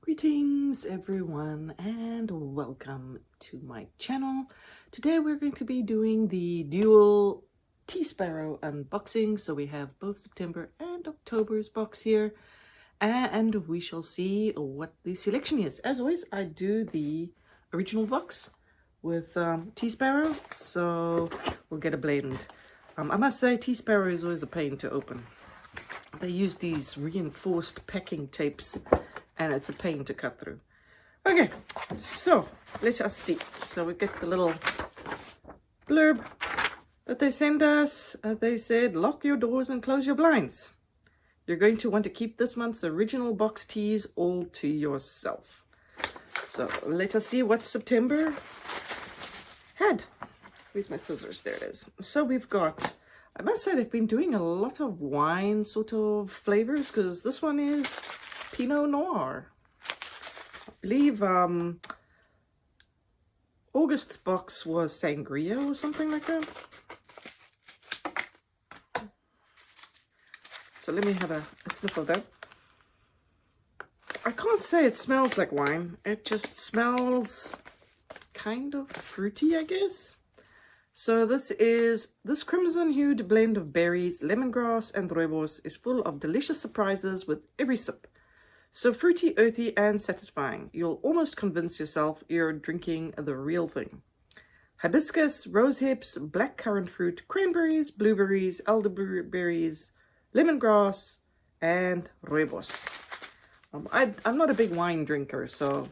Greetings everyone and welcome to my channel. Today we're going to be doing the dual tea Sparrow unboxing. So we have both September and October's box here and we shall see what the selection is. As always, I do the original box with tea Sparrow, so we'll get a blend. I must say tea Sparrow is always a pain to open. They use these reinforced packing tapes and it's a pain to cut through. Okay, so let us see. So we get the little blurb that they send us. They said, lock your doors and close your blinds. You're going to want to keep this month's original box teas all to yourself. So let us see what September had. Where's my scissors? There it is. So we've got, I must say they've been doing a lot of wine sort of flavors, because this one is Pinot Noir. I believe August's box was Sangria or something like that. So let me have a sniff of that. I can't say it smells like wine. It just smells kind of fruity, I guess. So this crimson hued blend of berries, lemongrass and rooibos is full of delicious surprises with every sip. So fruity, earthy and satisfying. You'll almost convince yourself you're drinking the real thing. Hibiscus, rose hips, black currant fruit, cranberries, blueberries, elderberries, lemongrass and rooibos. I'm not a big wine drinker, so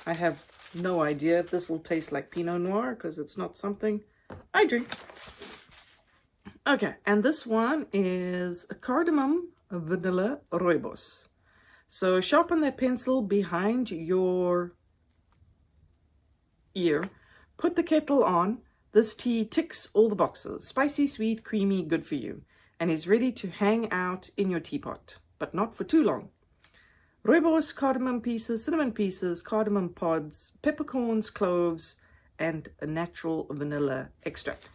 I have no idea if this will taste like Pinot Noir, because it's not something I drink. Okay, and this one is a cardamom, vanilla, rooibos. So sharpen that pencil behind your ear. Put the kettle on. This tea ticks all the boxes. Spicy, sweet, creamy, good for you. And is ready to hang out in your teapot, but not for too long. Rooibos, cardamom pieces, cinnamon pieces, cardamom pods, peppercorns, cloves, and a natural vanilla extract.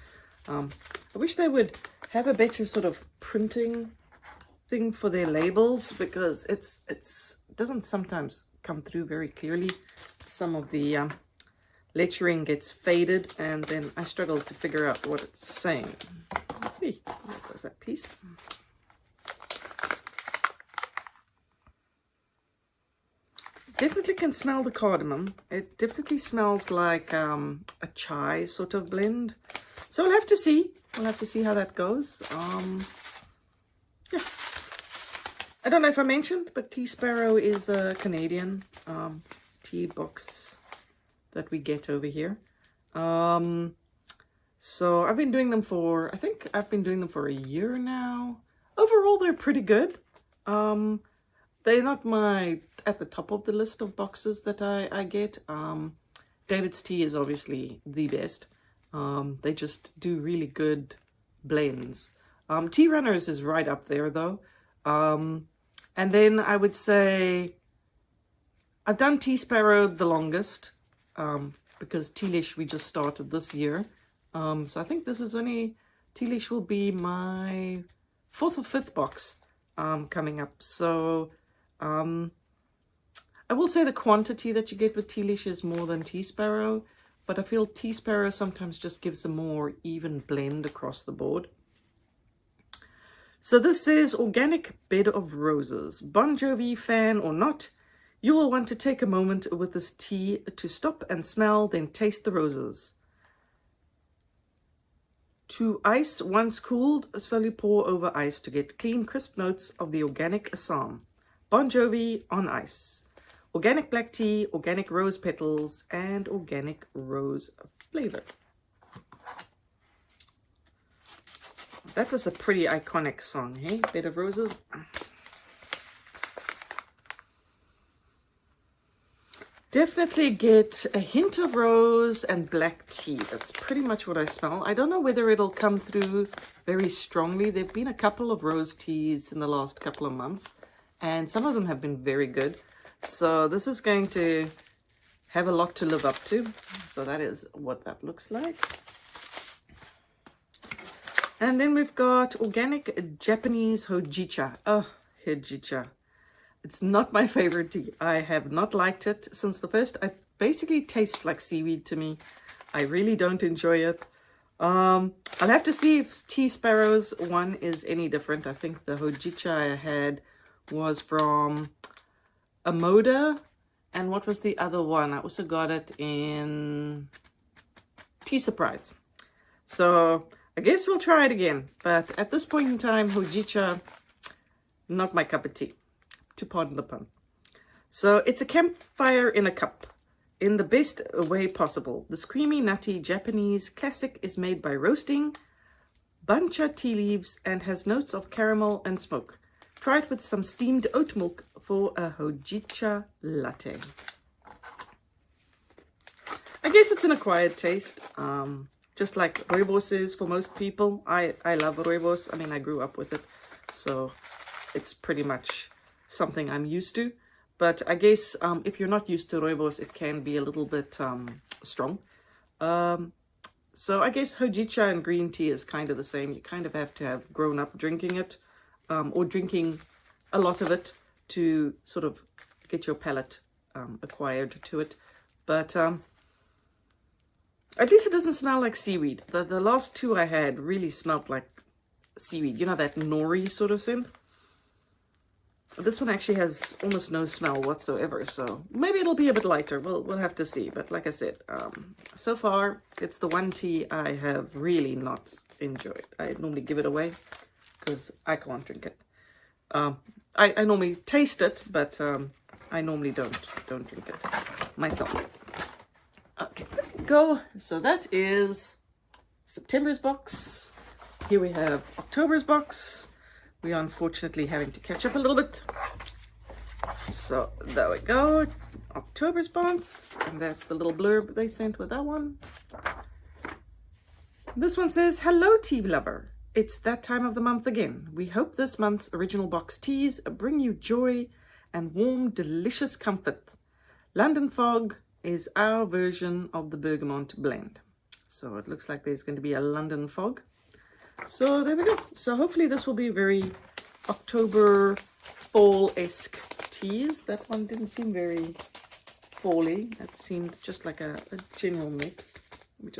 I wish they would have a better sort of printing thing for their labels, because it doesn't sometimes come through very clearly. Some of the lettering gets faded and then I struggle to figure out what it's saying. Hey, there goes that piece. Definitely can smell the cardamom. It definitely smells like a chai sort of blend. So we'll have to see. We'll have to see how that goes. Yeah. I don't know if I mentioned, but Tea Sparrow is a Canadian tea box that we get over here. So I've been doing them for, I think I've been doing them for a year now. Overall, they're pretty good. They're not at the top of the list of boxes that I get. David's Tea is obviously the best. They just do really good blends. Tea Runners is right up there though. And then I would say I've done Tea Sparrow the longest, because Tealish we just started this year. So I think this is only, Tealish will be my 4th or 5th box coming up. So I will say the quantity that you get with Tealish is more than Tea Sparrow, but I feel Tea Sparrow sometimes just gives a more even blend across the board. So this says organic bed of roses. Bon Jovi fan or not, you will want to take a moment with this tea to stop and smell, then taste the roses. To ice once cooled, slowly pour over ice to get clean, crisp notes of the organic Assam. Bon Jovi on ice. Organic black tea, organic rose petals, and organic rose flavor. That was a pretty iconic song, hey? Bed of Roses. Definitely get a hint of rose and black tea. That's pretty much what I smell. I don't know whether it'll come through very strongly. There've been a couple of rose teas in the last couple of months, and some of them have been very good. So this is going to have a lot to live up to. So that is what that looks like. And then we've got organic Japanese hojicha. Oh, hojicha. It's not my favorite tea. I have not liked it since the first. It basically tastes like seaweed to me. I really don't enjoy it. I'll have to see if Tea Sparrow's one is any different. I think the hojicha I had was from Amoda. And what was the other one? I also got it in Tea Surprise. So I guess we'll try it again. But at this point in time, hojicha, not my cup of tea, to pardon the pun. So it's a campfire in a cup, in the best way possible. This creamy, nutty Japanese classic is made by roasting bancha tea leaves and has notes of caramel and smoke. Try it with some steamed oat milk for a hojicha latte. I guess it's an acquired taste, just like rooibos is for most people. I love rooibos. I mean, I grew up with it, so it's pretty much something I'm used to. But I guess if you're not used to rooibos, it can be a little bit strong. So I guess hojicha and green tea is kind of the same. You kind of have to have grown up drinking it, or drinking a lot of it to sort of get your palate acquired to it. But at least it doesn't smell like seaweed. The last two I had really smelled like seaweed. You know, that nori sort of scent? This one actually has almost no smell whatsoever, so maybe it'll be a bit lighter. We'll have to see. But like I said, so far it's the one tea I have really not enjoyed. I normally give it away because I can't drink it. I normally taste it, but I normally don't drink it myself. Okay, go. So that is September's box. Here we have October's box. We are unfortunately having to catch up a little bit. So there we go. October's box. And that's the little blurb they sent with that one. This one says, "Hello, tea lover. It's that time of the month again. We hope this month's original box teas bring you joy and warm, delicious comfort. London Fog is our version of the bergamot blend." So it looks like there's going to be a London Fog. So there we go. So hopefully this will be very October fall-esque teas. That one didn't seem very fall-y. That seemed just like a general mix. I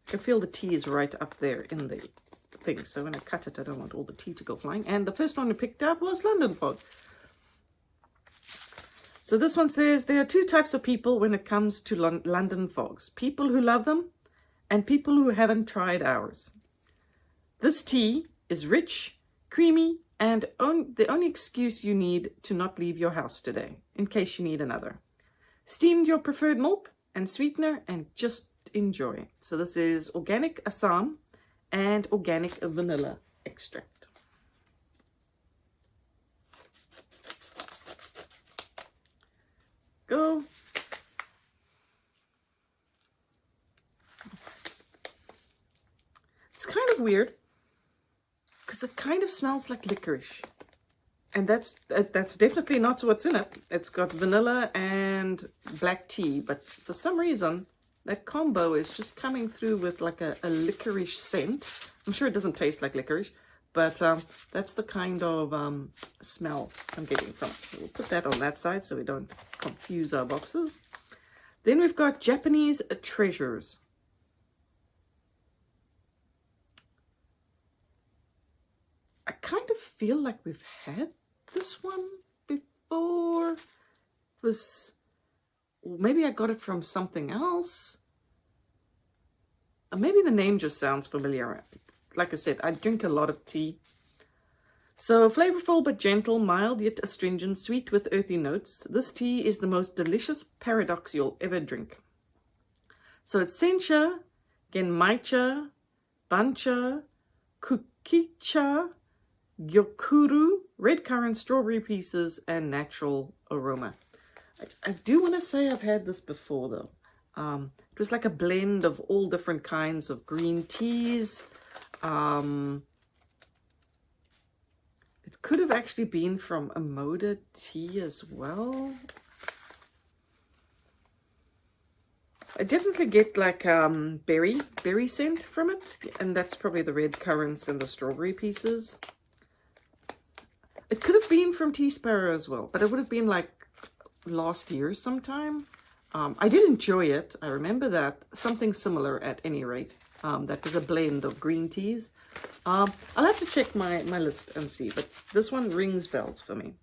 can feel the tea is right up there in the thing. So when I cut it, I don't want all the tea to go flying. And the first one I picked out was London Fog. So this one says, there are two types of people when it comes to London Fogs. People who love them and people who haven't tried ours. This tea is rich, creamy, and the only excuse you need to not leave your house today, in case you need another. Steam your preferred milk and sweetener and just enjoy. So this is organic Assam and organic vanilla extract. Go. It's kind of weird because it kind of smells like licorice, and that's definitely not what's in it. It's got vanilla and black tea, but for some reason that combo is just coming through with like a licorice scent. I'm sure it doesn't taste like licorice, but that's the kind of smell I'm getting from it. So we'll put that on that side so we don't confuse our boxes. Then we've got Japanese Treasures. I kind of feel like we've had this one before. It was, maybe I got it from something else. Or maybe the name just sounds familiar. Like I said, I drink a lot of tea. So flavorful but gentle, mild yet astringent, sweet with earthy notes. This tea is the most delicious paradox you'll ever drink. So it's sencha, genmaicha, bancha, kukicha, gyokuru, red currant, strawberry pieces, and natural aroma. I do want to say I've had this before though. It was like a blend of all different kinds of green teas. It could have actually been from Amoda tea as well. I definitely get like berry scent from it, and that's probably the red currants and the strawberry pieces. It could have been from Tea Sparrow as well, but it would have been like last year sometime. I did enjoy it. I remember that. Something similar at any rate. That was a blend of green teas. I'll have to check my list and see, but this one rings bells for me.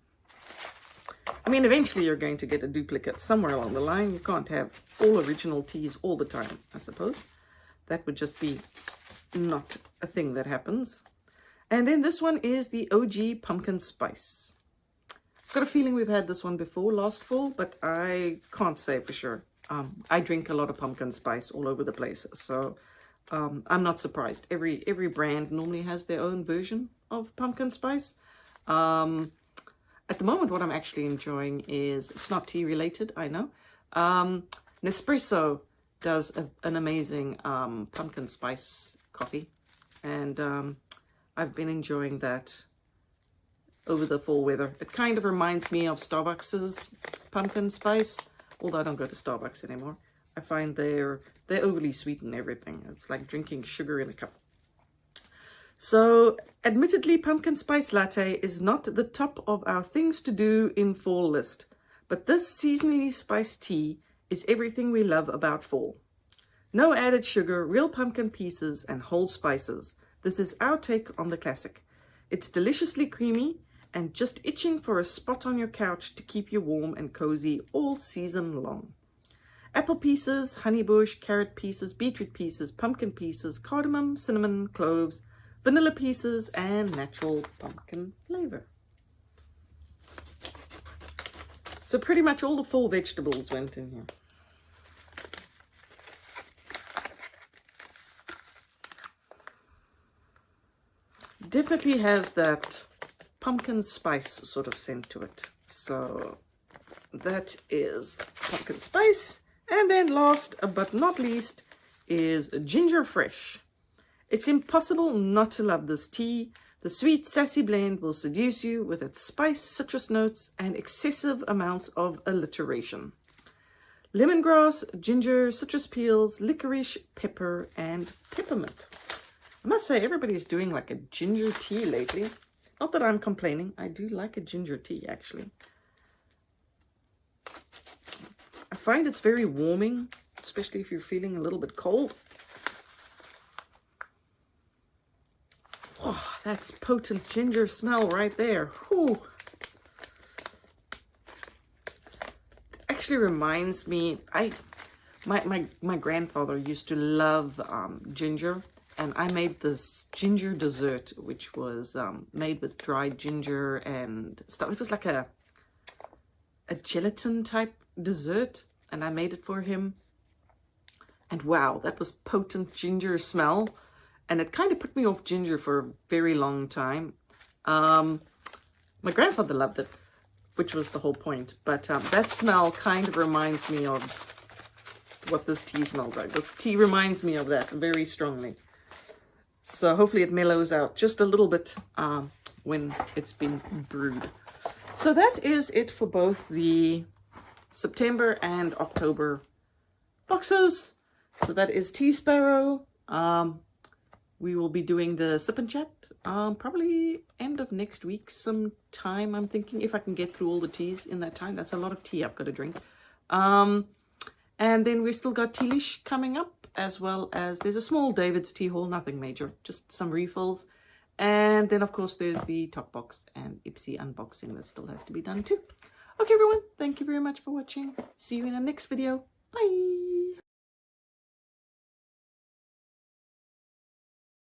I mean, eventually you're going to get a duplicate somewhere along the line. You can't have all original teas all the time, I suppose. That would just be not a thing that happens. And then this one is the OG Pumpkin Spice. I've got a feeling we've had this one before last fall, but I can't say for sure. I drink a lot of pumpkin spice all over the place, so I'm not surprised. Every brand normally has their own version of pumpkin spice. At the moment, what I'm actually enjoying is, it's not tea related, I know. Nespresso does an amazing pumpkin spice coffee, and I've been enjoying that over the fall weather. It kind of reminds me of Starbucks's pumpkin spice, although I don't go to Starbucks anymore. I find they're overly sweet and everything. It's like drinking sugar in a cup. So, admittedly, pumpkin spice latte is not the top of our things to do in fall list, but this seasonally spiced tea is everything we love about fall. No added sugar, real pumpkin pieces, and whole spices. This is our take on the classic. It's deliciously creamy and just itching for a spot on your couch to keep you warm and cozy all season long. Apple pieces, honeybush, carrot pieces, beetroot pieces, pumpkin pieces, cardamom, cinnamon, cloves, vanilla pieces, and natural pumpkin flavor. So pretty much all the fall vegetables went in here. Definitely has that pumpkin spice sort of scent to it. So that is pumpkin spice. And then last but not least is ginger fresh. It's impossible not to love this tea. The sweet, sassy blend will seduce you with its spice, citrus notes, and excessive amounts of alliteration. Lemongrass, ginger, citrus peels, licorice, pepper, and peppermint. I must say, everybody's doing like a ginger tea lately. Not that I'm complaining. I do like a ginger tea, actually. I find it's very warming, especially if you're feeling a little bit cold. Oh, that's potent ginger smell right there. Whew. Actually reminds me, my grandfather used to love ginger, and I made this ginger dessert, which was made with dried ginger and stuff. It was like a gelatin type dessert, and I made it for him. And wow, that was potent ginger smell. And it kind of put me off ginger for a very long time. My grandfather loved it, which was the whole point. But that smell kind of reminds me of what this tea smells like. This tea reminds me of that very strongly. So hopefully it mellows out just a little bit when it's been brewed. So that is it for both the September and October boxes. So that is Tea Sparrow. We will be doing the sip and chat probably end of next week sometime, I'm thinking, if I can get through all the teas in that time. That's a lot of tea I've got to drink. And then we still got Tealish coming up, as well as there's a small David's tea haul, nothing major, just some refills. And then, of course, there's the top box and Ipsy unboxing that still has to be done too. Okay, everyone, thank you very much for watching. See you in the next video. Bye!